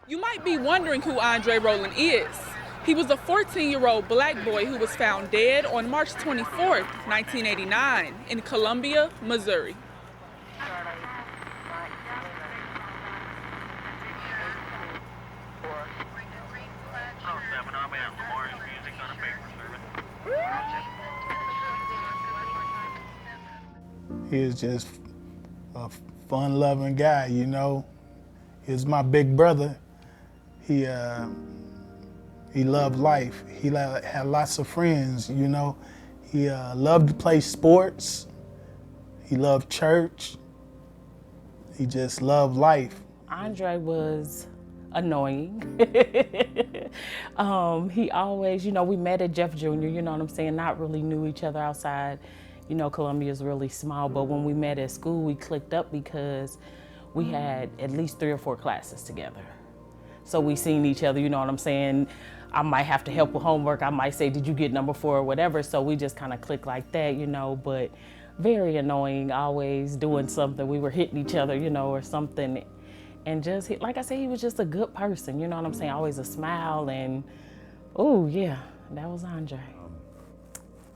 You might be wondering who Andre Roland is. He was a 14-year-old black boy who was found dead on March 24, 1989, in Columbia, Missouri. He is just a fun-loving guy, you know. He's my big brother. He loved life. He had lots of friends, you know. He loved to play sports. He loved church. He just loved life. Andre was annoying. He always, you know, we met at Jeff Jr., you know what I'm saying, not really knew each other outside. You know, Columbia's really small, but when we met at school, we clicked up because we had at least 3 or 4 classes together. So we seen each other, you know what I'm saying? I might have to help with homework. I might say, did you get number 4 or whatever? So we just kind of clicked like that, you know, but very annoying, always doing something. We were hitting each other, you know, or something. And just, like I said, he was just a good person, you know what I'm saying? Always a smile and, oh yeah, that was Andre.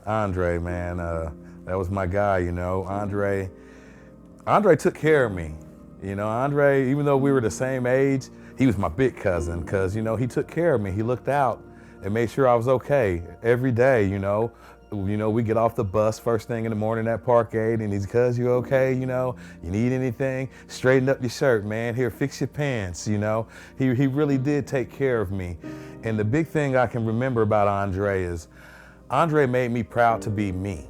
Andre, man, that was my guy, you know. Andre took care of me. You know, Andre, even though we were the same age, he was my big cousin because, you know, he took care of me. He looked out and made sure I was okay every day, you know. We get off the bus first thing in the morning at Parkade and he's, "Cuz, you okay, you know? You need anything? Straighten up your shirt, man. Here, fix your pants," you know. He really did take care of me. And the big thing I can remember about Andre is Andre made me proud to be me.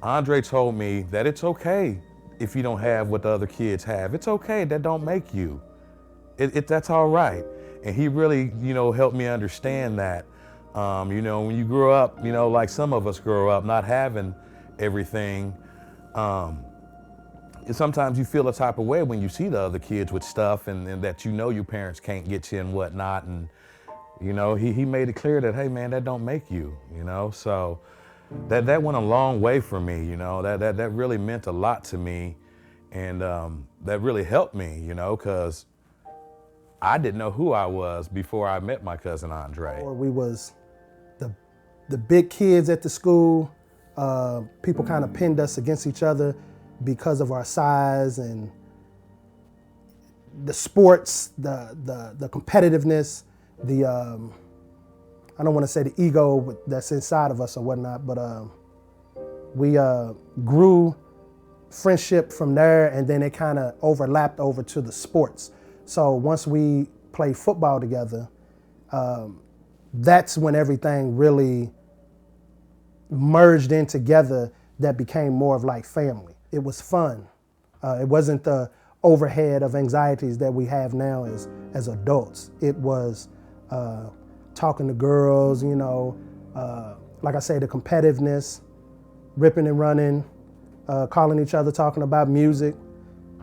Andre told me that it's okay if you don't have what the other kids have. It's okay, that don't make you. That's all right. And he really, you know, helped me understand that. You know, when you grow up, you know, like some of us grow up not having everything, sometimes you feel a type of way when you see the other kids with stuff and that you know your parents can't get you and whatnot. And, you know, he made it clear that, hey man, that don't make you, you know? So that went a long way for me, you know, that really meant a lot to me. And that really helped me, you know, because I didn't know who I was before I met my cousin Andre. We was the big kids at the school. People kind of pinned us against each other because of our size and the sports, the competitiveness, I don't want to say the ego that's inside of us or whatnot, but we grew friendship from there, and then it kind of overlapped over to the sports. So once we played football together, that's when everything really merged in together that became more of like family. It was fun. It wasn't the overhead of anxieties that we have now as adults. It was talking to girls, you know, like I say, the competitiveness, ripping and running, calling each other, talking about music.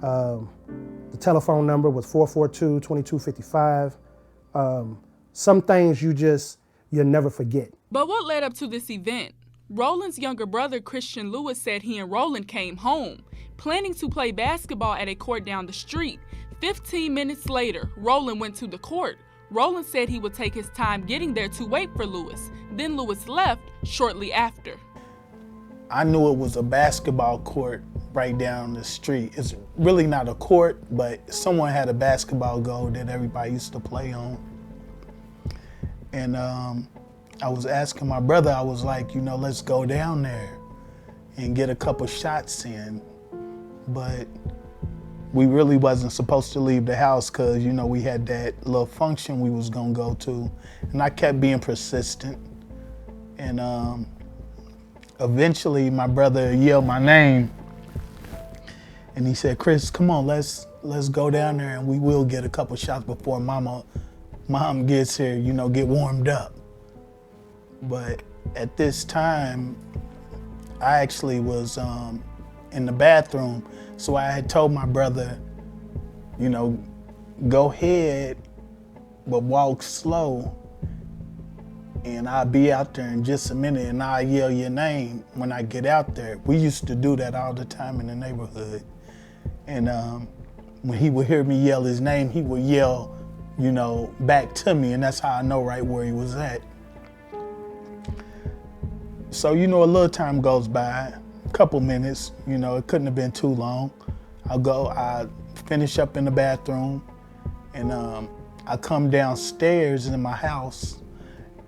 The telephone number was 442-2255. Some things you'll never forget. But what led up to this event? Roland's younger brother, Christian Lewis, said he and Roland came home, planning to play basketball at a court down the street. 15 minutes later, Roland went to the court. Roland said he would take his time getting there to wait for Lewis. Then Lewis left shortly after. I knew it was a basketball court right down the street. It's really not a court, but someone had a basketball goal that everybody used to play on. And I was asking my brother, I was like, you know, let's go down there and get a couple shots in. But we really wasn't supposed to leave the house because, you know, we had that little function we was gonna go to. And I kept being persistent. And eventually my brother yelled my name and he said, "Chris, come on, let's go down there and we will get a couple shots before mom gets here, you know, get warmed up." But at this time, I actually was in the bathroom. So I had told my brother, you know, go ahead, but walk slow. And I'll be out there in just a minute and I'll yell your name when I get out there. We used to do that all the time in the neighborhood. And when he would hear me yell his name, he would yell you know, back to me, and that's how I know right where he was at. So, you know, a little time goes by, a couple minutes, you know, it couldn't have been too long. I finish up in the bathroom, and I come downstairs in my house,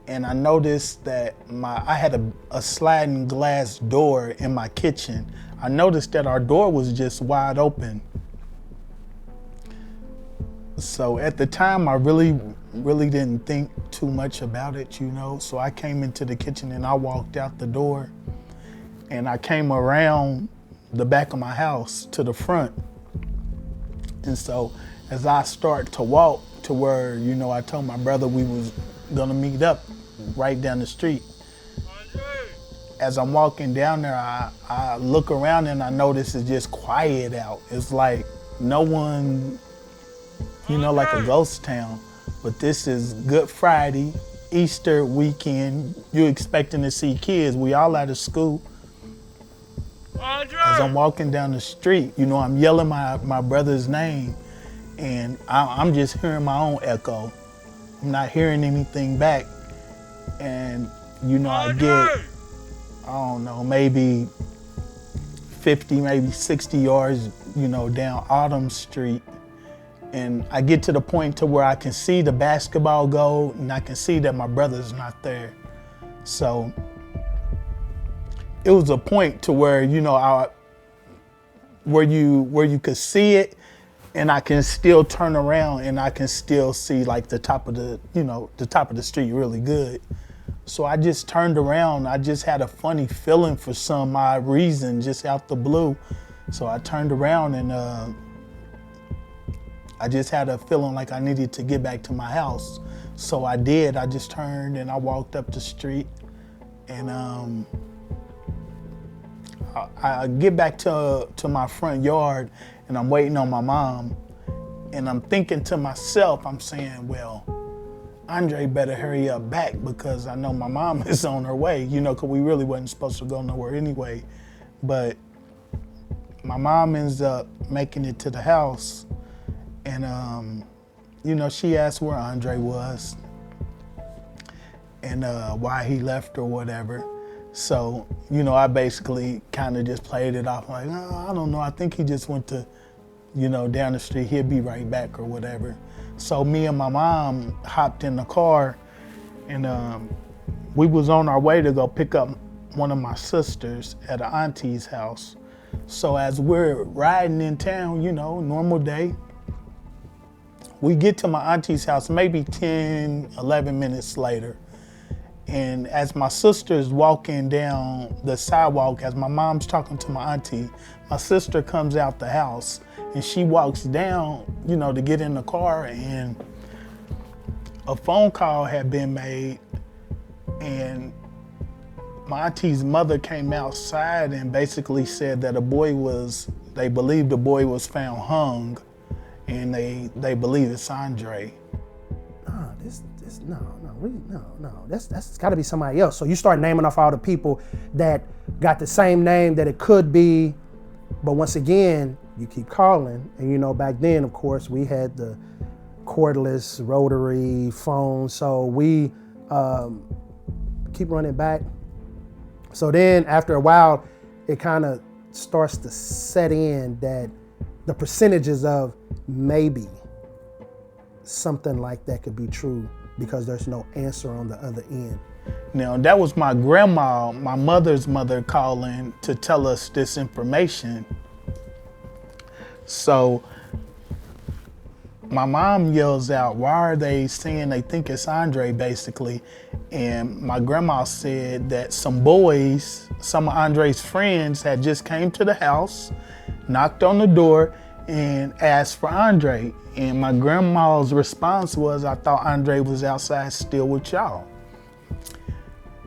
and I noticed that I had a sliding glass door in my kitchen. I noticed that our door was just wide open. So at the time, I really didn't think too much about it, you know. So I came into the kitchen and I walked out the door, and I came around the back of my house to the front. And so as I start to walk to where, you know, I told my brother we was gonna meet up right down the street. As I'm walking down there, I look around and I notice it's just quiet out. It's like no one, you know, like a ghost town. But this is Good Friday, Easter weekend. You're expecting to see kids. We all out of school. As I'm walking down the street, you know, I'm yelling my brother's name, and I'm just hearing my own echo. I'm not hearing anything back. And, you know, I get, I don't know, maybe 50, maybe 60 yards, you know, down Autumn Street. And I get to the point to where I can see the basketball goal, and I can see that my brother's not there. So it was a point to where, you know, where you could see it, and I can still turn around and I can still see like the top of the, you know, the top of the street really good. So I just turned around. I just had a funny feeling for some odd reason, just out the blue. So I turned around, and I just had a feeling like I needed to get back to my house. So I did. I just turned and I walked up the street, and I get back to my front yard, and I'm waiting on my mom, and I'm thinking to myself, I'm saying, well, Andre better hurry up back, because I know my mom is on her way, you know, because we really wasn't supposed to go nowhere anyway. But my mom ends up making it to the house, and you know, she asked where Andre was and why he left or whatever. So, you know, I basically kind of just played it off like, oh, I don't know, I think he just went to, you know, down the street, he'll be right back or whatever. So me and my mom hopped in the car, and we was on our way to go pick up one of my sisters at an auntie's house. So as we're riding in town, you know, normal day, we get to my auntie's house maybe 10, 11 minutes later. And as my sister's walking down the sidewalk, as my mom's talking to my auntie, my sister comes out the house, and she walks down, you know, to get in the car, and a phone call had been made, and my auntie's mother came outside and basically said that they believe the boy was found hung, and they believe it's Andre. No, that's got to be somebody else. So you start naming off all the people that got the same name that it could be, but once again, you keep calling, and you know, back then, of course, we had the cordless rotary phone, so we keep running back. So then after a while, it kind of starts to set in that the percentages of maybe something like that could be true, because there's no answer on the other end. Now, that was my grandma, my mother's mother, calling to tell us this information. So my mom yells out, why are they saying they think it's Andre, basically? And my grandma said that some boys, some of Andre's friends, had just came to the house, knocked on the door, and asked for Andre. And my grandma's response was, I thought Andre was outside still with y'all.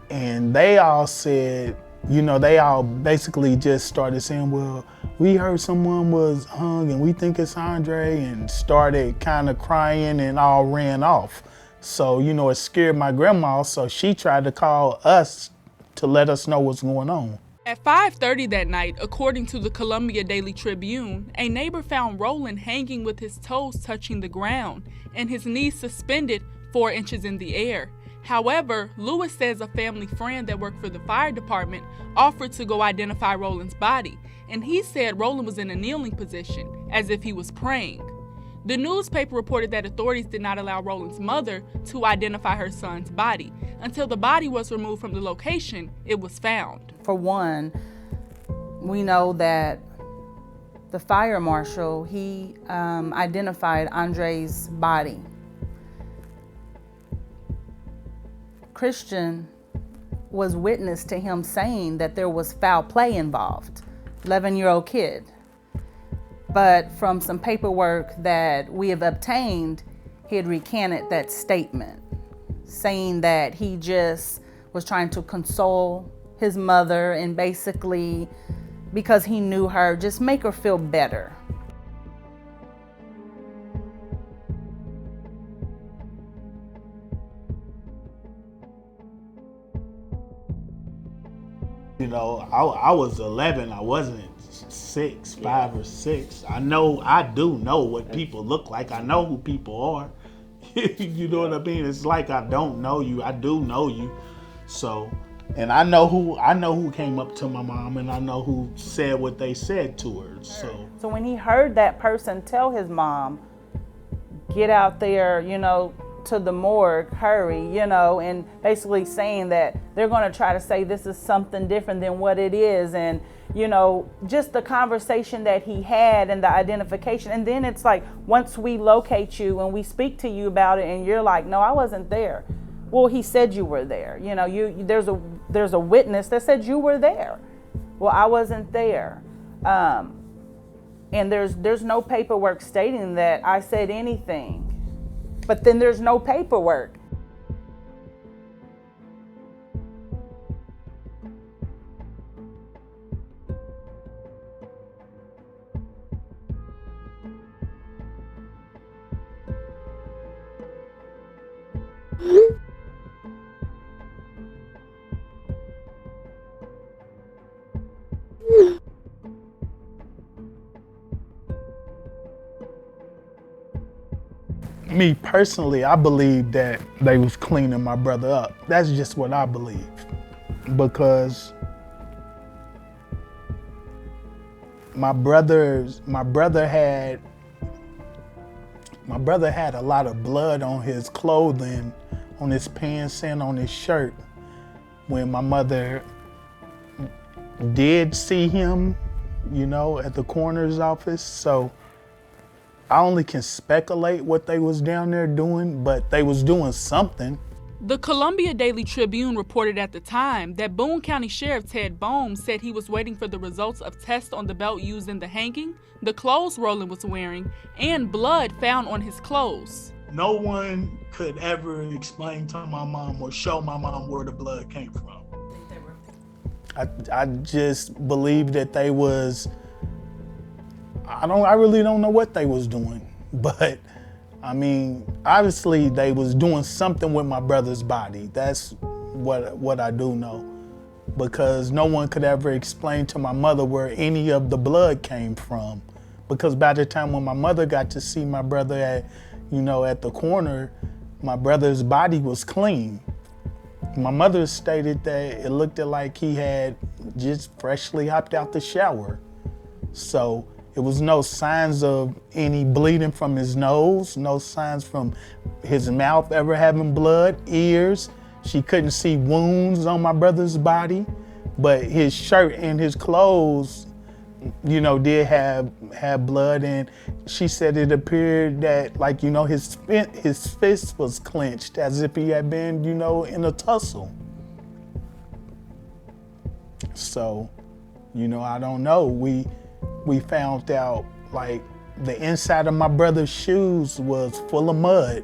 And they all said, you know, they all basically just started saying, well, we heard someone was hung and we think it's Andre, and started kind of crying and all ran off. So, you know, it scared my grandma, so she tried to call us to let us know what's going on. At 5:30 that night, according to the Columbia Daily Tribune, a neighbor found Roland hanging with his toes touching the ground and his knees suspended 4 inches in the air. However, Lewis says a family friend that worked for the fire department offered to go identify Roland's body, and he said Roland was in a kneeling position, as if he was praying. The newspaper reported that authorities did not allow Roland's mother to identify her son's body. Until the body was removed from the location, it was found. For one, we know that the fire marshal, he identified Andre's body. Christian was witness to him saying that there was foul play involved, 11-year-old kid. But from some paperwork that we have obtained, he had recanted that statement, saying that he just was trying to console his mother and basically, because he knew her, just make her feel better. You know, I was 11. I wasn't 5 or 6. I do know what people look like. I know who people are. You know what I mean? It's like I don't know you. I do know you. So, and I know who came up to my mom, and I know who said what they said to her. So when he heard that person tell his mom, get out there, you know, to the morgue, hurry, you know, and basically saying that they're going to try to say this is something different than what it is. And, you know, just the conversation that he had and the identification. And then it's like, once we locate you and we speak to you about it and you're like, no, I wasn't there. Well, he said you were there. You know, there's a witness that said you were there. Well, I wasn't there. And there's no paperwork stating that I said anything. But then there's no paperwork. Me personally, I believe that they was cleaning my brother up. That's just what I believe. Because my brother had a lot of blood on his clothing, on his pants and on his shirt when my mother did see him, you know, at the coroner's office. So I only can speculate what they was down there doing, but they was doing something. The Columbia Daily Tribune reported at the time that Boone County Sheriff Ted Bohm said he was waiting for the results of tests on the belt used in the hanging, the clothes Roland was wearing, and blood found on his clothes. No one could ever explain to my mom or show my mom where the blood came from. I just believe that they was, I really don't know what they was doing, but I mean, obviously they was doing something with my brother's body. That's what I do know, because no one could ever explain to my mother where any of the blood came from. Because by the time when my mother got to see my brother at the corner, my brother's body was clean. My mother stated that it looked like he had just freshly hopped out the shower. So it was no signs of any bleeding from his nose, no signs from his mouth ever having blood, ears. She couldn't see wounds on my brother's body, but his shirt and his clothes, you know, did have blood. And she said it appeared that, like, you know, his fist was clenched as if he had been, you know, in a tussle. So, you know, I don't know. We found out, like, the inside of my brother's shoes was full of mud.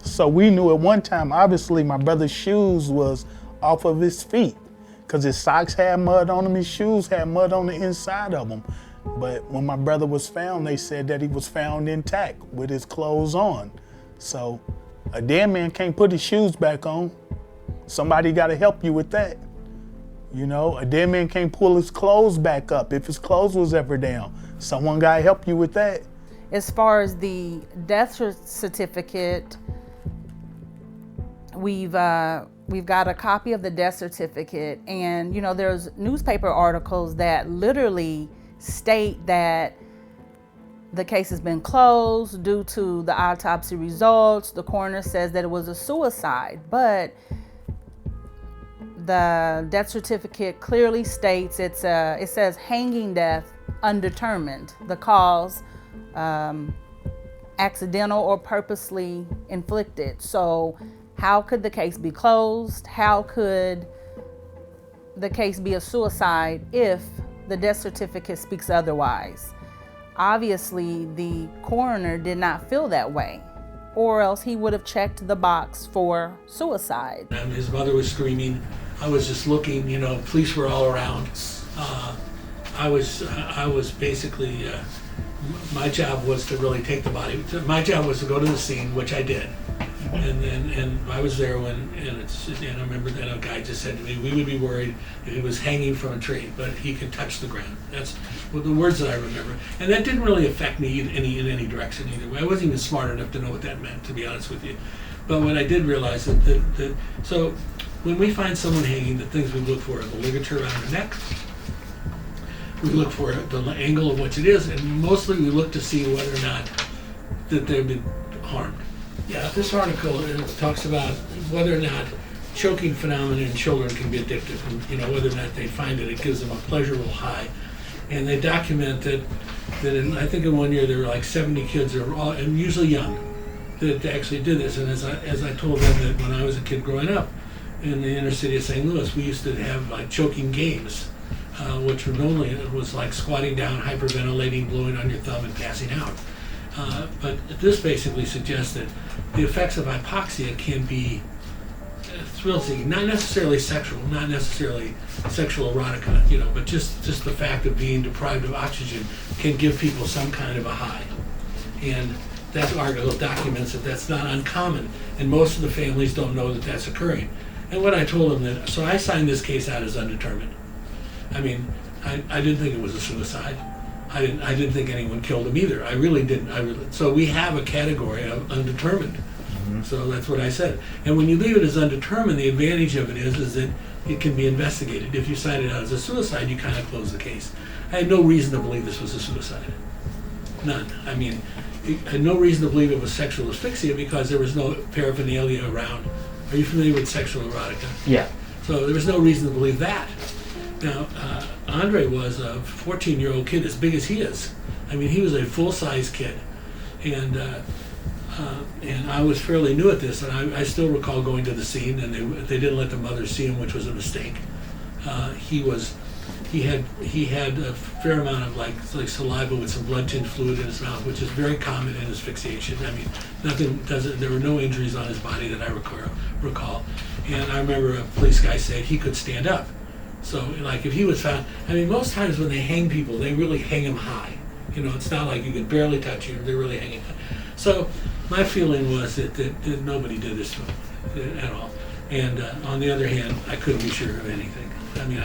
So we knew at one time, obviously, my brother's shoes was off of his feet, because his socks had mud on them, his shoes had mud on the inside of them. But when my brother was found, they said that he was found intact with his clothes on. So a dead man can't put his shoes back on. Somebody got to help you with that. You know, a dead man can't pull his clothes back up if his clothes was ever down. Someone got to help you with that. As far as the death certificate, we've got a copy of the death certificate, and you know, there's newspaper articles that literally state that the case has been closed due to the autopsy results. The coroner says that it was a suicide, but the death certificate clearly states it says hanging death undetermined. The cause accidental or purposely inflicted. So how could the case be closed? How could the case be a suicide if the death certificate speaks otherwise? Obviously, the coroner did not feel that way, or else he would have checked the box for suicide. And his mother was screaming. I was just looking, you know, police were all around. I was basically, my job was to really take the body. My job was to go to the scene, which I did. And I was there and I remember that a guy just said to me, we would be worried if he was hanging from a tree, but he could touch the ground. That's the words that I remember. And that didn't really affect me in any direction either way. I wasn't even smart enough to know what that meant, to be honest with you. But what I did realize so when we find someone hanging, the things we look for are the ligature around the neck. We look for the angle of which it is, and mostly we look to see whether or not that they've been harmed. Yeah, this article talks about whether or not choking phenomena in children can be addictive, and you know, whether or not they find it gives them a pleasurable high. And they document that I think in 1 year there were like 70 kids, and usually young, that actually did this. And as I told them that when I was a kid growing up in the inner city of St. Louis, we used to have like choking games, which were normally, it was like squatting down, hyperventilating, blowing on your thumb, and passing out. But this basically suggests that the effects of hypoxia can be thrill-seeking, not necessarily sexual, not necessarily sexual erotica, you know, but just the fact of being deprived of oxygen can give people some kind of a high. And that article documents that that's not uncommon, and most of the families don't know that that's occurring. And what I told them so I signed this case out as undetermined. I mean, I didn't think it was a suicide. I didn't think anyone killed him either. I really didn't. So we have a category of undetermined. Mm-hmm. So that's what I said. And when you leave it as undetermined, the advantage of it is that it can be investigated. If you sign it out as a suicide, you kind of close the case. I had no reason to believe this was a suicide. None. I mean, I had no reason to believe it was sexual asphyxia because there was no paraphernalia around. Are you familiar with sexual erotica? Yeah. So there was no reason to believe that. Now, Andre was a 14-year-old kid as big as he is. I mean, he was a full-size kid. And I was fairly new at this, and I still recall going to the scene, and they didn't let the mother see him, which was a mistake. He had a fair amount of like saliva with some blood-tinged fluid in his mouth, which is very common in asphyxiation. I mean, there were no injuries on his body that I recall. And I remember a police guy said he could stand up. So, like, if he was found, I mean, most times when they hang people, they really hang them high. You know, it's not like you can barely touch you, they're really hanging high. So, my feeling was that nobody did this to him at all. And on the other hand, I couldn't be sure of anything. I mean,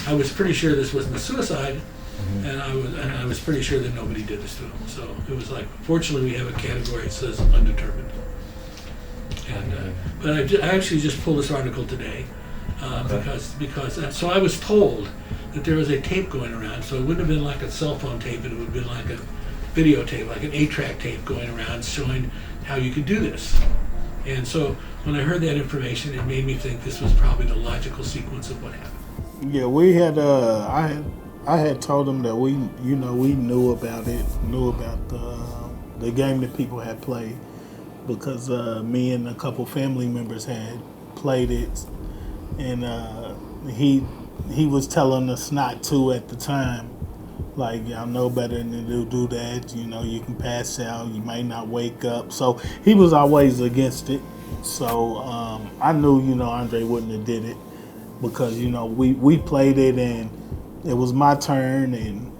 I was pretty sure this wasn't a suicide, mm-hmm. and I was pretty sure that nobody did this to him. So, it was like, fortunately, we have a category that says undetermined. And, but I actually just pulled this article today. Because so I was told that there was a tape going around, so it wouldn't have been like a cell phone tape, it would have been like a videotape, like an 8-track tape going around showing how you could do this. And so when I heard that information, it made me think this was probably the logical sequence of what happened. Yeah, we had I had told them that we knew about the game that people had played because me and a couple family members had played it. And he was telling us not to at the time. Like, y'all know better than to do that. You know, you can pass out. You might not wake up. So he was always against it. So I knew, Andre wouldn't have did it because, we played it and it was my turn and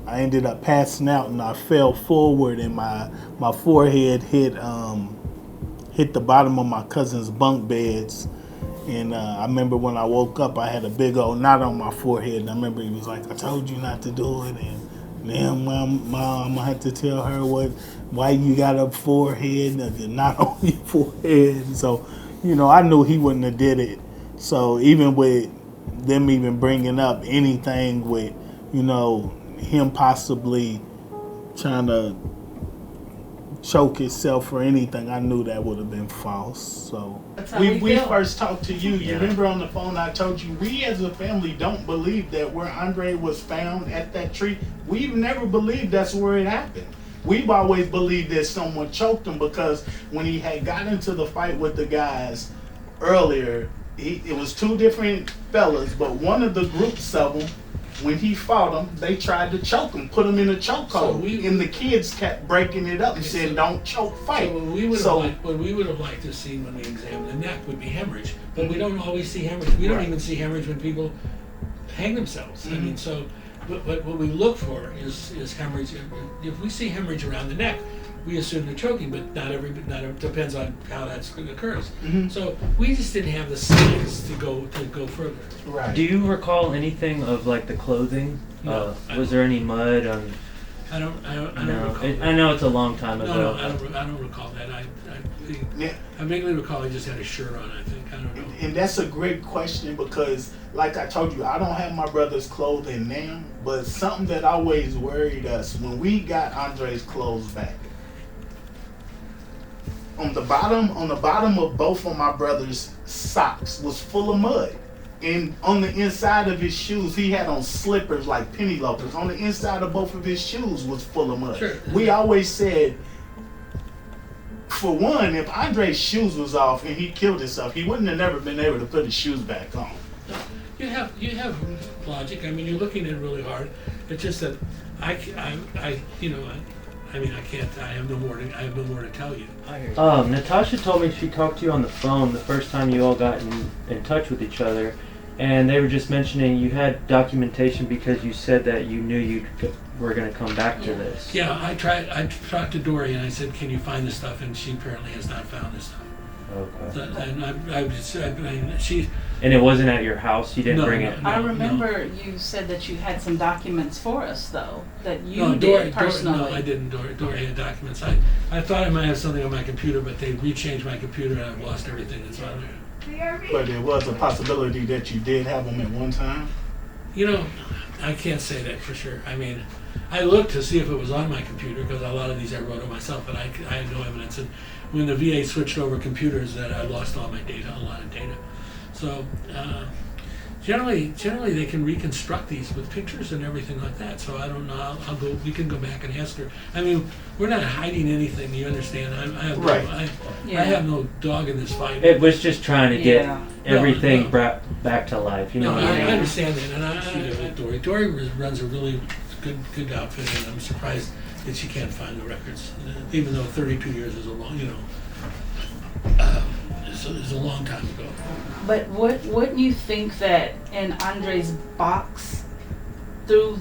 I ended up passing out and I fell forward and my forehead hit the bottom of my cousin's bunk beds. And I remember when I woke up, I had a big old knot on my forehead. And I remember he was like, I told you not to do it. And then mom, I'm going to have to tell her why you got a forehead, a knot on your forehead. And so, I knew he wouldn't have did it. So even with them even bringing up anything with, him possibly trying to choke himself or anything, I knew that would have been false. So we first talked to you. You remember on the phone I told you we as a family don't believe that where Andre was found at that tree. We've never believed that's where it happened. We've always believed that someone choked him because when he had got into the fight with the guys earlier, it was two different fellas, but one of the groups of them, when he fought them, they tried to choke him, put him in a chokehold, and the kids kept breaking it up and saying, "Don't choke, fight." So what we would have liked to see when we examine the neck would be hemorrhage, but we don't always see hemorrhage. We don't even see hemorrhage when people hang themselves. I mean, so what we look for is hemorrhage. If we see hemorrhage around the neck, we assume they're choking, but not it depends on how that occurs. So we just didn't have the signs to go further. Right. Do you recall anything of like the clothing? No, was there any mud on? I don't No, recall. I know it's a long time ago. No, I don't recall that. I vaguely recall he just had a shirt on. I think I don't know. And that's a great question because, like I told you, I don't have my brother's clothing now, but something that always worried us when we got Andre's clothes back. On the bottom of both of my brother's socks was full of mud. And on the inside of his shoes, he had on slippers like penny loafers. On the inside of both of his shoes was full of mud. Sure. We always said, for one, if Andre's shoes was off and he killed himself, he wouldn't have never been able to put his shoes back on. You have logic. I mean, you're looking at it really hard. It's just that I can't. I have no more to tell you. Natasha told me she talked to you on the phone the first time you all got in touch with each other, and they were just mentioning you had documentation because you said that you knew you were going to come back to this. Yeah, I talked to Dory and I said, "Can you find this stuff?" And she apparently has not found this stuff. Okay. And she. And it wasn't at your house. You didn't bring it. I remember you said that you had some documents for us, though, that you did personally. No, I didn't. Dory had documents. I thought I might have something on my computer, but they rechanged my computer and I've lost everything that's on there. But there was a possibility that you did have them at one time? I can't say that for sure. I mean, I looked to see if it was on my computer because a lot of these I wrote on myself, but I had no evidence. And when the VA switched over computers, that I lost all my data, a lot of data. So generally they can reconstruct these with pictures and everything like that. So I don't know. We can go back and ask her. I mean, we're not hiding anything. You understand? I have no dog in this fight. It was just trying to get everything brought back to life. You know what I mean? I understand that, and I Dory. Dory runs a really good outfit, and I'm surprised that she can't find the records, even though 32 years is a long, is a long time ago. But wouldn't you think that in Andre's box, through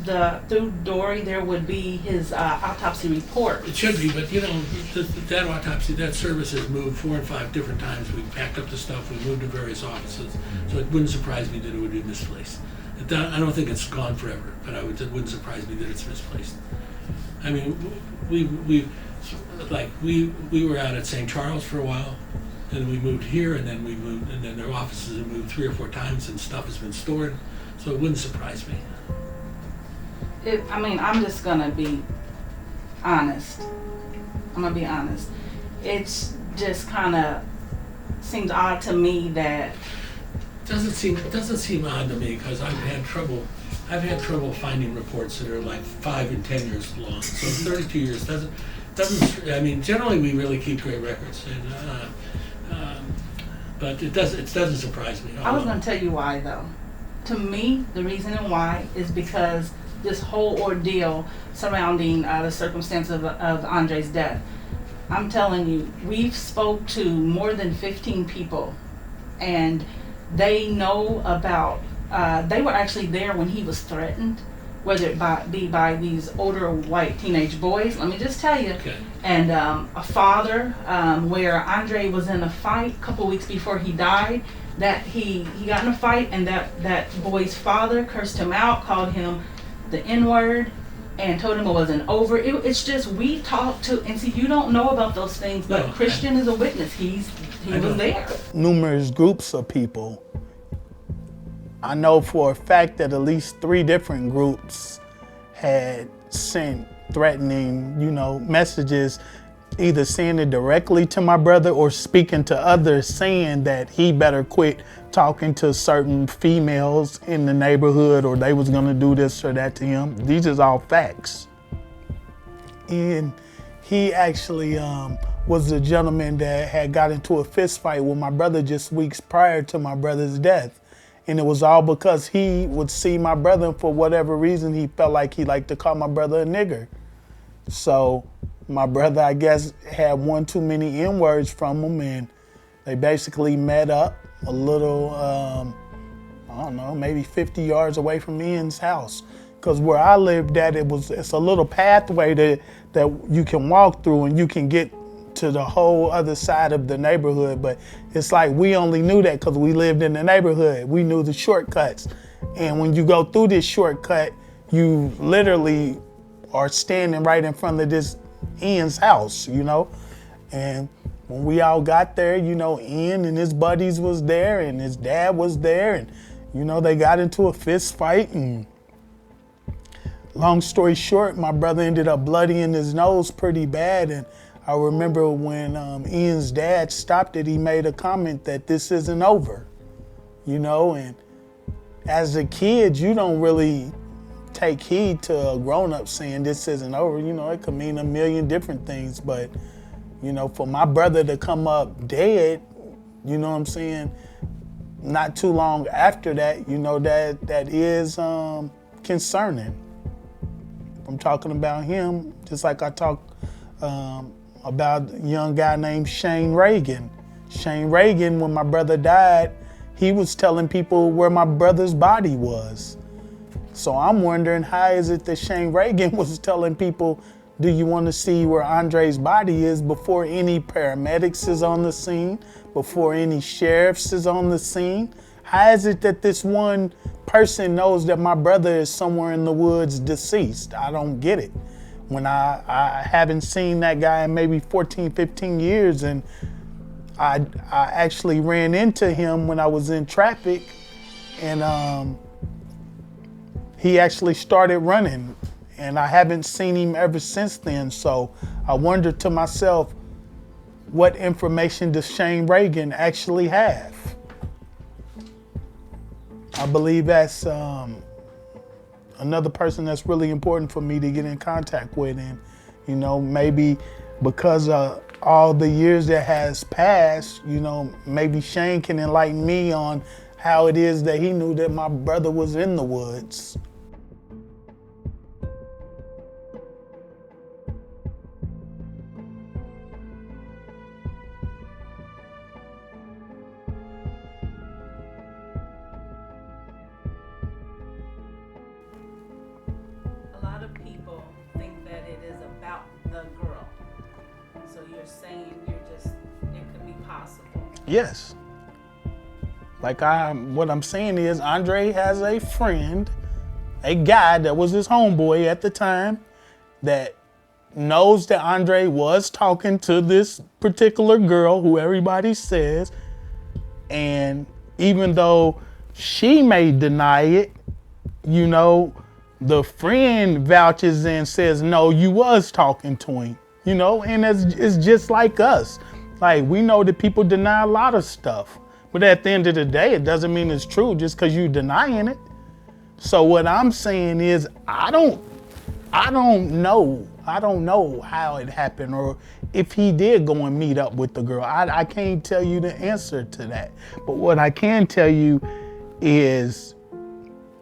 Dory, there would be his autopsy report? It should be, but that autopsy, that service has moved 4 and 5 different times. We packed up the stuff, we moved to various offices, so it wouldn't surprise me that it would be misplaced. I don't think it's gone forever, but it wouldn't surprise me that it's misplaced. I mean, we were out at St. Charles for a while, and we moved here, and then then their offices have moved 3 or 4 times, and stuff has been stored, so it wouldn't surprise me. I'm just gonna be honest. It's just kind of seems odd to me that. It doesn't seem odd to me because I've had trouble finding reports that are like 5 and 10 years long. So 32 years doesn't. I mean, generally we really keep great records, but it doesn't surprise me. I was going to tell you why, though. To me, the reason why is because this whole ordeal surrounding the circumstance of Andre's death. I'm telling you, we've spoke to more than 15 people, and they know about. They were actually there when he was threatened. whether it be by these older white teenage boys. Let me just tell you. Okay. And a father, where Andre was in a fight a couple weeks before he died, that he got in a fight, and that boy's father cursed him out, called him the N-word, and told him it wasn't over. It's just, we talked to, and see, you don't know about those things, but No, Christian is a witness. He was there. Numerous groups of people. I know for a fact that at least 3 different groups had sent threatening, messages, either saying it directly to my brother or speaking to others, saying that he better quit talking to certain females in the neighborhood, or they was gonna do this or that to him. These is all facts. And he actually was the gentleman that had got into a fist fight with my brother just weeks prior to my brother's death. And it was all because he would see my brother, and for whatever reason, he felt like he liked to call my brother a nigger. So my brother, I guess, had one too many N-words from him, and they basically met up a little, I don't know, maybe 50 yards away from Ian's house. Because where I lived at, it's a little pathway that you can walk through, and you can get to the whole other side of the neighborhood. But it's like we only knew that because we lived in the neighborhood. We knew the shortcuts. And when you go through this shortcut, you literally are standing right in front of this Ian's house, And when we all got there, Ian and his buddies was there, and his dad was there, and they got into a fist fight. And long story short, my brother ended up bloodying his nose pretty bad. And I remember when Ian's dad stopped it, he made a comment that this isn't over, and as a kid, you don't really take heed to a grown-up saying this isn't over. It could mean a million different things, but for my brother to come up dead, not too long after that, that is concerning. I'm talking about him, just like I talked about a young guy named Shane Reagan. Shane Reagan, when my brother died, he was telling people where my brother's body was. So I'm wondering, how is it that Shane Reagan was telling people, do you want to see where Andre's body is, before any paramedics is on the scene, before any sheriffs is on the scene? How is it that this one person knows that my brother is somewhere in the woods deceased? I don't get it. When I haven't seen that guy in maybe 14, 15 years, and I actually ran into him when I was in traffic, and he actually started running, and I haven't seen him ever since then. So I wondered to myself, what information does Shane Reagan actually have? I believe that's another person that's really important for me to get in contact with. And, maybe because of all the years that has passed, maybe Shane can enlighten me on how it is that he knew that my brother was in the woods. Yes. What I'm saying is, Andre has a friend, a guy that was his homeboy at the time, that knows that Andre was talking to this particular girl who everybody says, and even though she may deny it, the friend vouches and says, no, you was talking to him, and it's just like us. Like, we know that people deny a lot of stuff, but at the end of the day, it doesn't mean it's true just because you're denying it. So what I'm saying is, I don't know how it happened, or if he did go and meet up with the girl. I can't tell you the answer to that. But what I can tell you is,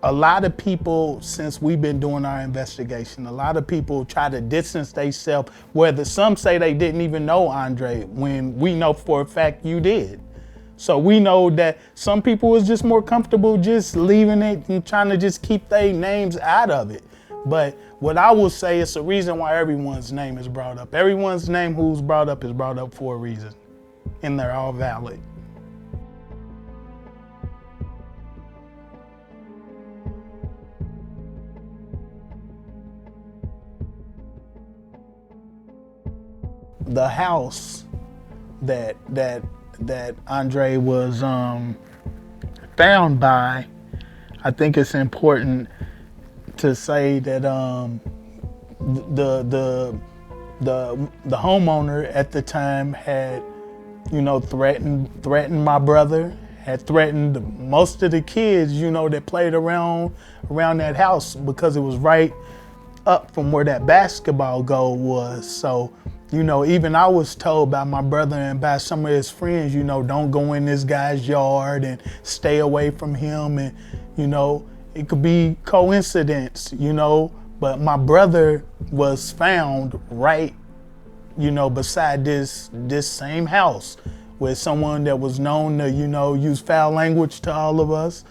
a lot of people, since we've been doing our investigation, a lot of people try to distance themselves, whether some say they didn't even know Andre, when we know for a fact you did. So we know that some people is just more comfortable just leaving it and trying to just keep their names out of it. But what I will say is the reason why everyone's name is brought up. Everyone's name who's brought up is brought up for a reason, and they're all valid. The house that Andre was found by, I think it's important to say that the homeowner at the time had, threatened my brother, had threatened most of the kids, that played around that house, because it was right up from where that basketball goal was. So, even I was told by my brother and by some of his friends, don't go in this guy's yard and stay away from him. And, it could be coincidence, but my brother was found right, beside this same house with someone that was known to, use foul language to all of us,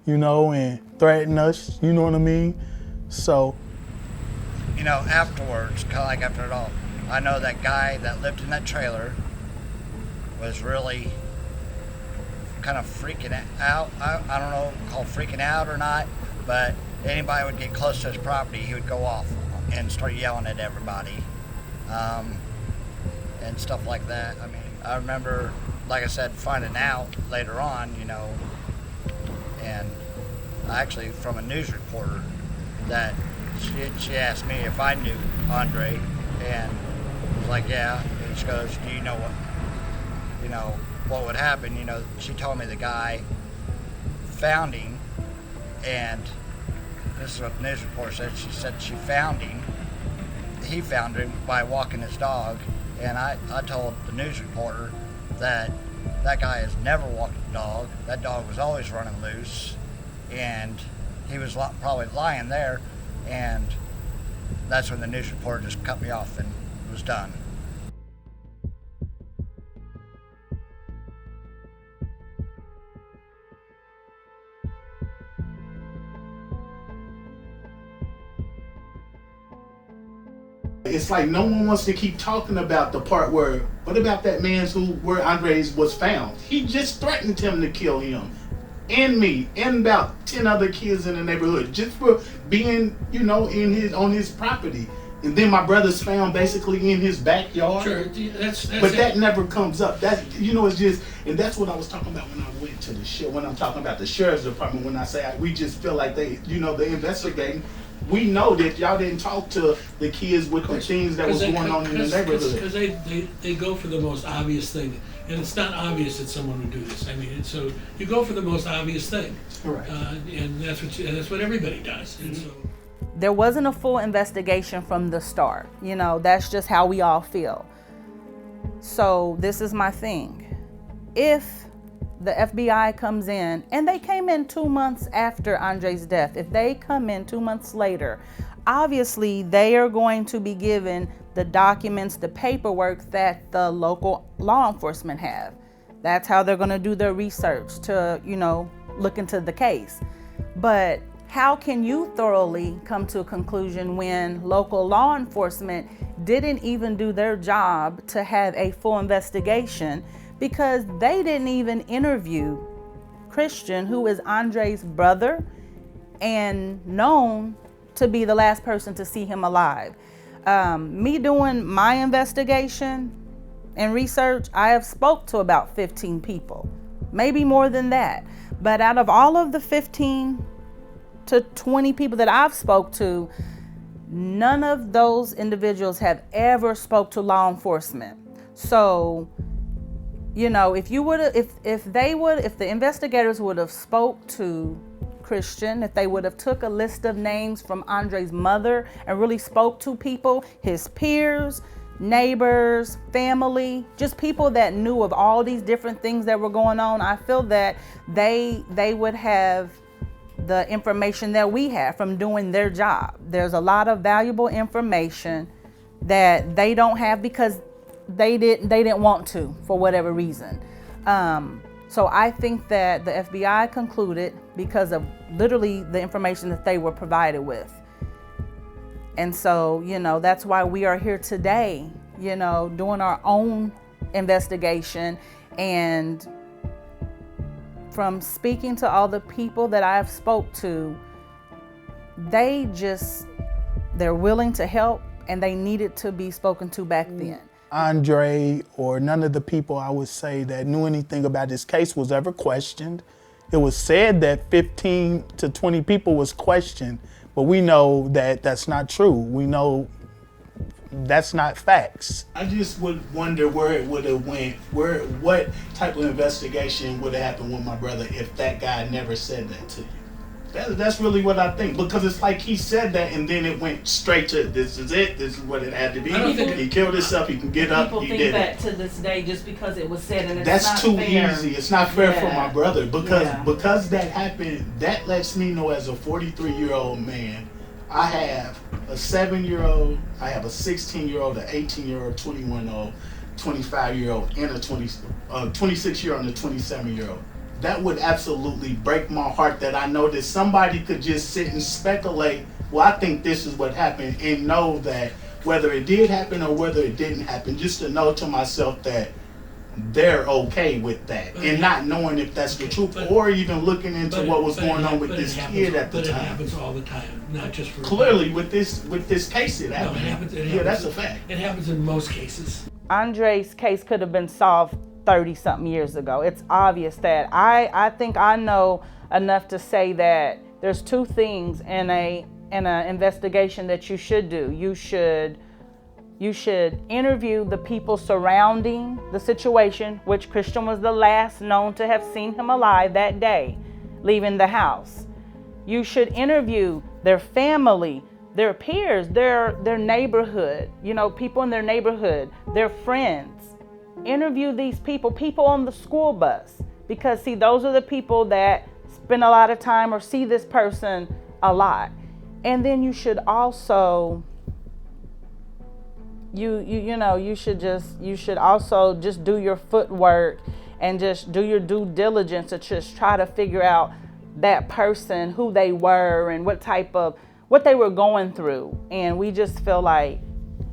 and threaten us, you know what I mean? So. Afterwards, kind of like after it all, I know that guy that lived in that trailer was really kind of freaking out. I don't know, called freaking out or not, but anybody would get close to his property, he would go off and start yelling at everybody, and stuff like that. I mean, I remember, like I said, finding out later on, and actually from a news reporter that she asked me if I knew Andre, and I was like, yeah. And she goes, do you know what would happen? She told me the guy found him, and this is what the news reporter said. She said she found him. He found him by walking his dog, and I told the news reporter that guy has never walked a dog. That dog was always running loose, and he was probably lying there. And that's when the news reporter just cut me off and was done. It's like no one wants to keep talking about the part where, what about that man's where Andres was found? He just threatened him to kill him. And me, and about 10 other kids in the neighborhood, just for being, on his property. And then my brother's found basically in his backyard. Sure, that's but that never comes up. That it's just, and that's what I was talking about when I went to when I'm talking about the sheriff's department. When I say we just feel like they investigating. We know that y'all didn't talk to the kids with the things that was going on in the neighborhood. Because they go for the most obvious thing. And it's not obvious that someone would do this. I mean, so you go for the most obvious thing, right? And that's what everybody does. And so there wasn't a full investigation from the start. That's just how we all feel. So this is my thing: if the FBI comes in, and they came in 2 months after Andre's death, if they come in 2 months later, obviously they are going to be given the documents, the paperwork that the local law enforcement have. That's how they're going to do their research to, look into the case. But how can you thoroughly come to a conclusion when local law enforcement didn't even do their job to have a full investigation, because they didn't even interview Christian, who is Andre's brother and known to be the last person to see him alive? Me doing my investigation and research, I have spoke to about 15 people, maybe more than that. But out of all of the 15 to 20 people that I've spoke to, none of those individuals have ever spoke to law enforcement. So, if the investigators would have spoke to Christian, if they would have took a list of names from Andre's mother and really spoke to people, his peers, neighbors, family, just people that knew of all these different things that were going on, I feel that they would have the information that we have from doing their job. There's a lot of valuable information that they don't have because they didn't want to, for whatever reason. So I think that the FBI concluded, because of literally the information that they were provided with, And so, you know, that's why we are here today, you know, doing our own investigation. And from speaking to all the people that I've spoke to, they're willing to help, and they needed to be spoken to back then. Andre or none of the people I would say that knew anything about this case was ever questioned. It was said that 15 to 20 people was questioned, but we know that that's not true. We know that's not facts. I just would wonder where it would have went, what type of investigation would have happened with my brother if that guy never said that to you. That's really what I think, because it's like he said that and then it went straight to this is it, this is what it had to be. He killed himself, he can get up, People he think did that it. to this day just because it was said, and it's That's not too fair. easy. It's not fair for my brother Yeah. because that happened. That lets me know as a 43-year-old man, I have a 7-year-old, I have a 16-year-old, an 18-year-old, 21-year-old, 25-year-old, and a 26-year-old and a 27-year-old. That would absolutely break my heart that I know that somebody could just sit and speculate, well, I think this is what happened, and know that whether it did happen or whether it didn't happen, just to know to myself that they're okay with that, and not knowing if that's the truth, or even looking into what was going on with this kid at the time. But it happens all the time, not just for... Clearly, with this case, it happened. No, it happens. Yeah, that's a fact. It happens in most cases. Andre's case could have been solved 30-something years ago. It's obvious that I think I know enough to say that there's two things in an investigation that you should do. You should interview the people surrounding the situation, which Christian was the last known to have seen him alive that day, leaving the house. You should interview their family, their peers, their neighborhood, you know, people in their neighborhood, their friends. Interview these people on the school bus, because see, those are the people that spend a lot of time or see this person a lot. And then you should also you should also just do your footwork and just do your due diligence to just try to figure out that person, who they were and what they were going through. And we just feel like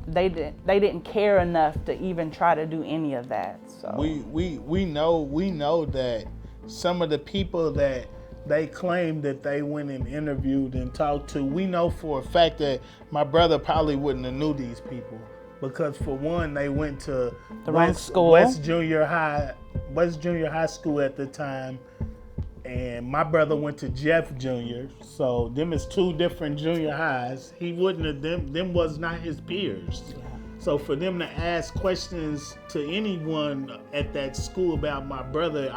they didn't care enough to even try to do any of that. So we know that some of the people that they claim that they went and interviewed and talked to, we know for a fact that my brother probably wouldn't have knew these people, because for one, they went to the wrong school, West Junior High School at the time, and my brother went to Jeff Junior. So them is two different junior highs. He wouldn't have them was not his peers. So for them to ask questions to anyone at that school about my brother,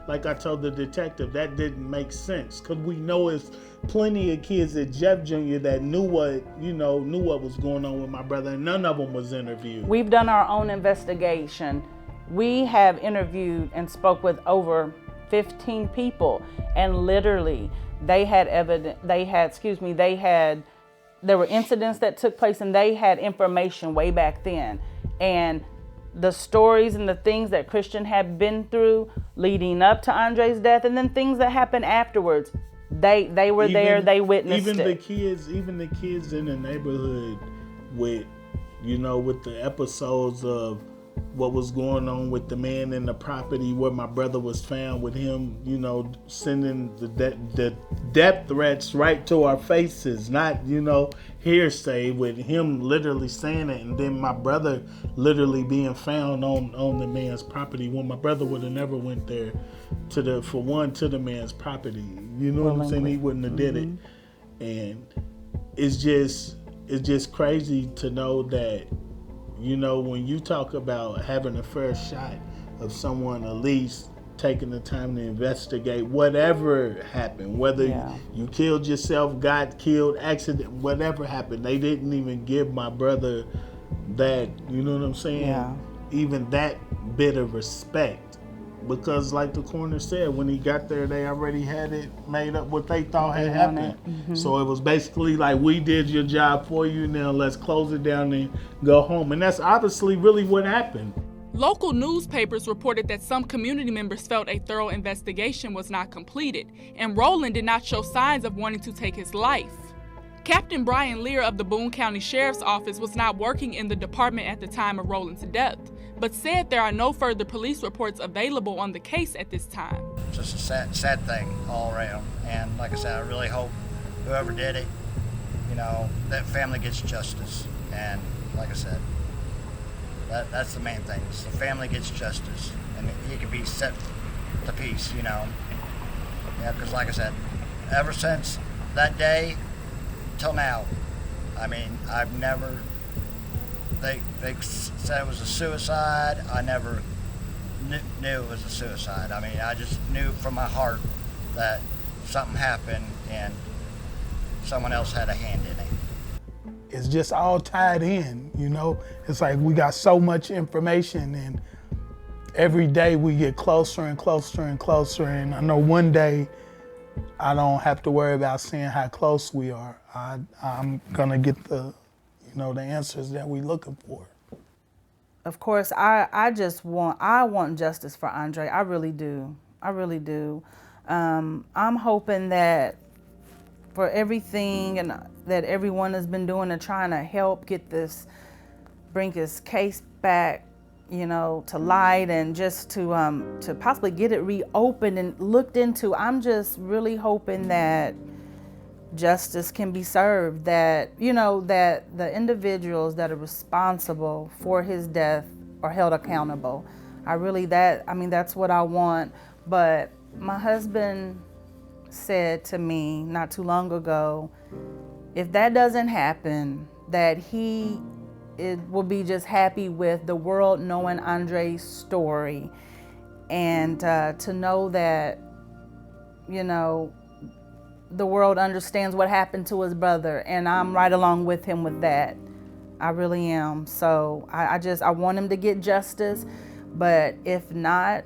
like I told the detective, that didn't make sense, because we know it's plenty of kids at Jeff Jr. that knew what was going on with my brother, and none of them was interviewed. We've done our own investigation. We have interviewed and spoke with over 15 people, and literally there were incidents that took place, and they had information way back then. And the stories and the things that Christian had been through leading up to Andre's death, and then things that happened afterwards, they were there, they witnessed it. Even the kids in the neighborhood with the episodes of what was going on with the man in the property where my brother was found, with him, sending the death threats right to our faces, not, hearsay, with him literally saying it, and then my brother literally being found on the man's property, when my brother would have never went there to the man's property. You know what I'm saying? He wouldn't have did it. And it's just crazy to know that, when you talk about having a fair shot of someone at least taking the time to investigate whatever happened, whether you killed yourself, got killed, accident, whatever happened, they didn't even give my brother that, you know what I'm saying? Yeah. Even that bit of respect. Because like the coroner said, when he got there, they already had it made up what they thought had happened. Mm-hmm. So it was basically like, we did your job for you, now let's close it down and go home. And that's obviously really what happened. Local newspapers reported that some community members felt a thorough investigation was not completed, and Roland did not show signs of wanting to take his life. Captain Brian Lear of the Boone County Sheriff's Office was not working in the department at the time of Roland's death, but said there are no further police reports available on the case at this time. Just a sad thing all around. And like I said, I really hope whoever did it, that family gets justice. And like I said, that's the main thing. Is the family gets justice, and he can be set to peace. Yeah, because like I said, ever since that day till now, I've never. They said it was a suicide. I never knew it was a suicide. I just knew from my heart that something happened and someone else had a hand in it. It's just all tied in, It's like we got so much information, and every day we get closer and closer and closer. And I know one day I don't have to worry about seeing how close we are. I'm gonna get the answers that we're looking for. Of course, I want justice for Andre. I really do. I'm hoping that for everything and that everyone has been doing to trying to help bring his case back, to light, and just to possibly get it reopened and looked into. I'm just really hoping that justice can be served, that that the individuals that are responsible for his death are held accountable. That's what I want. But my husband said to me not too long ago, if that doesn't happen, that he will be just happy with the world knowing Andre's story, and to know that the world understands what happened to his brother, and I'm right along with him with that. I really am. So I want him to get justice, but if not,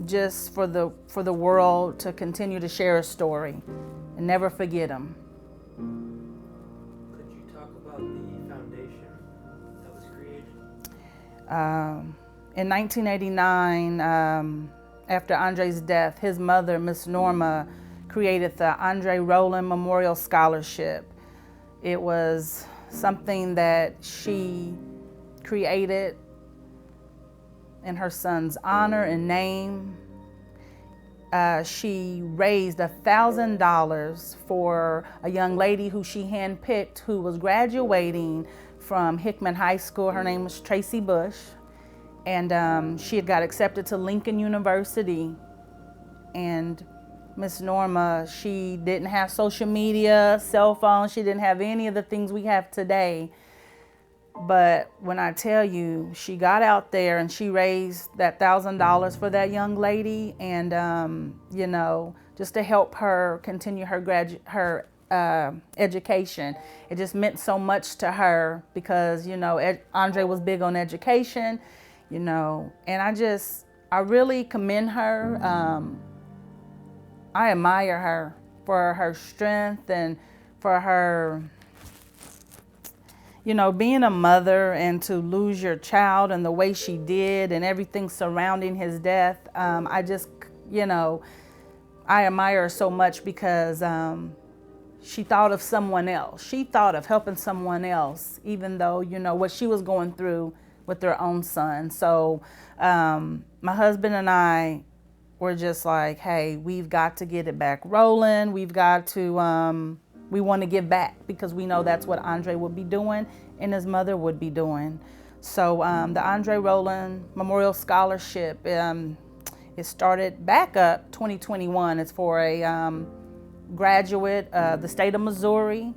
just for the world to continue to share his story and never forget him. Could you talk about the foundation that was created? In 1989, after Andre's death, his mother, Miss Norma, created the Andre Roland Memorial Scholarship. It was something that she created in her son's honor and name. She raised $1,000 for a young lady who she handpicked, who was graduating from Hickman High School. Her name was Tracy Bush. And she had got accepted to Lincoln University. And Miss Norma, she didn't have social media, cell phone. She didn't have any of the things we have today. But when I tell you, she got out there and she raised that $1,000 for that young lady, and just to help her continue her education. It just meant so much to her because Andre was big on education, and I really commend her. I admire her for her strength and for her, being a mother, and to lose your child and the way she did and everything surrounding his death. I admire her so much because she thought of someone else. She thought of helping someone else, even though, what she was going through with their own son. So my husband and I were just like, hey, we've got to get it back rolling. We've got to, we want to give back because we know that's what Andre would be doing and his mother would be doing. So the Andre Roland Memorial Scholarship, it started back up 2021. It's for a graduate of the state of Missouri,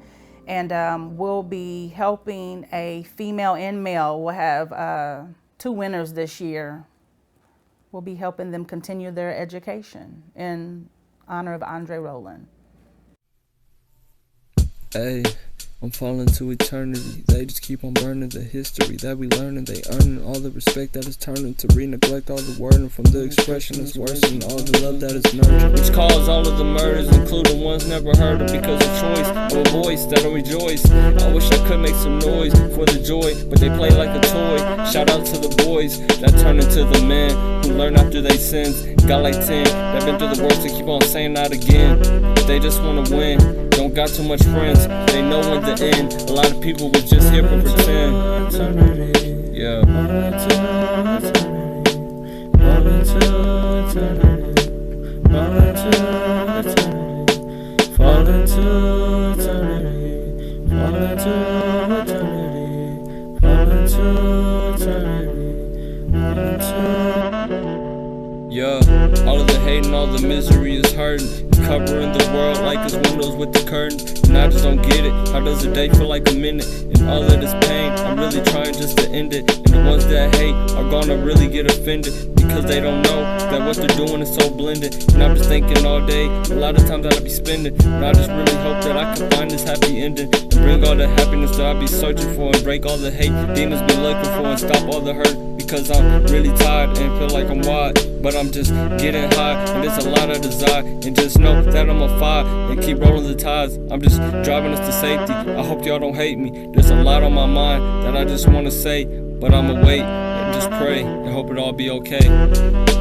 and we'll be helping a female and male. We'll have 2 winners this year. We'll be helping them continue their education in honor of Andre Roland. Hey, I'm falling to eternity. They just keep on burning the history that we learning. They earning all the respect that is turning to re-neglect all the wording from the expression is worsening all the love that is nurtured, which caused all of the murders, including ones never heard of because of choice of a voice that'll rejoice. I wish I could make some noise for the joy, but they play like a toy. Shout out to the boys that turn into the men who learn after they sins. Got like 10 that been through the worst to keep on saying that again. They just wanna win, don't got too much friends. They know when the end. A lot of people was just here for pretend. Yeah. Yeah, all of the hate and all the misery is hurting. It's covering the world like it's windows with the curtain. And I just don't get it. How does a day feel like a minute? And all of this pain, I'm really trying just to end it. And the ones that hate are gonna really get offended because they don't know that what they're doing is so blended. And I'm just thinking all day, a lot of times that I be spending. And I just really hope that I can find this happy ending and bring all the happiness that I be searching for and break all the hate demons be looking for and stop all the hurt. Because I'm really tired and feel like I'm wide, but I'm just getting high and there's a lot of desire. And just know that I'm on fire and keep rolling the tides. I'm just driving us to safety. I hope y'all don't hate me. There's a lot on my mind that I just want to say, but I'ma wait and just pray and hope it all be okay.